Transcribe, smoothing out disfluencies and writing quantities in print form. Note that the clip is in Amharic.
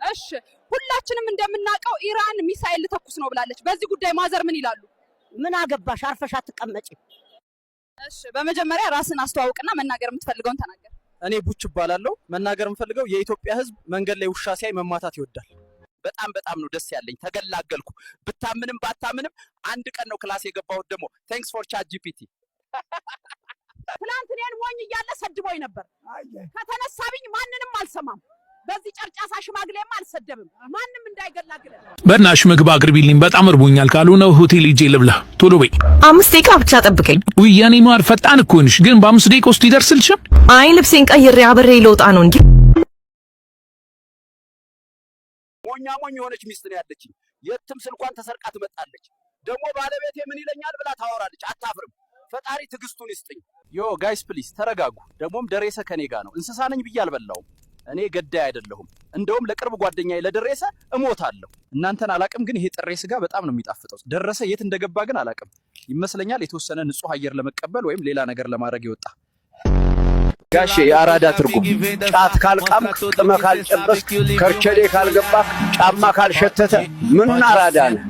እሺ ሁላችንም እንደምናውቀው ኢራን ሚሳኤል ልተኩስ ነው ብላለች። በዚህ ጉዳይ ማዘር ምን ይላሉ? ምን አገባሽ? አርፈሽ አትቀመጪ። እሺ በመጀመሪያ ራስን አስተዋውቅና መናገር የምትፈልገውን ተናገር። እኔ ቡች እባላለሁ። መናገር የምፈልገው የኢትዮጵያ ሕዝብ መንገድ ላይ ውሻ ሲያይ መማታት ይወዳል። በጣም ነው ደስ ያለኝ። ተገላገልኩ። ብታምንም ባታምንም አንድ ቀን ነው ክላስ የገባሁት። ደግሞ ቴንክስ ፎር ቻት ጂፒቲ። ትናንት እኔን ሞኝ እያለ ሰድቦኝ ነበር። ከተነሳብኝ ማንንም አልሰማም። በዚህ ጨርጫሳ ሽማግሌም አልሰደብም። ማንም እንዳይገላግለ። በእናትሽ ምግብ አቅርቢልኝ፣ በጣም እርቦኛል። ካልሆነ ሆቴል ሂጄ ልብላ። ቶሎ በይ። 5 ደቂቃ ብቻ ጠብቀኝ። ውይ የኔ ማር ፈጣን እኮ ነሽ፣ ግን በ5 ደቂቃ ውስጥ ይደርስልሻል? አይ ልብሴን ቀይሬ አብሬ ልወጣ ነው እንጂ። ሞኝ የሆነች ሚስት ነው ያለችኝ። የትም ስልኳን ተሰርቃ ትመጣለች። ደግሞ ባለቤቴ ምን ይለኛል ብላ ታወራለች። አታፍርም። ፈጣሪ ትግስቱን ይስጥኝ። ዮ ጋይስ ፕሊዝ ተረጋጉ። ደግሞም ደሬሰ ከኔ ጋር ነው። እንስሳ ነኝ ብዬ አልበላውም። እኔ ገዳይ አይደለሁም። እንደውም ለቅርብ ጓደኛዬ ለደረሰ እሞታለሁ። እናንተን አላቅም፣ ግን ይሄ ጥሬ ስጋ በጣም ነው የሚጣፍጠው። ደረሰ የት እንደገባ ግን አላቅም። ይመስለኛል የተወሰነ ንጹህ አየር ለመቀበል ወይም ሌላ ነገር ለማድረግ ይወጣ። ጋሼ የአራዳ ትርጉም ጫት ካልቃምክ፣ ቅመ ካልጨበስክ፣ ከርቸሌ ካልገባክ፣ ጫማ ካልሸተተ ምን አራዳ ነህ?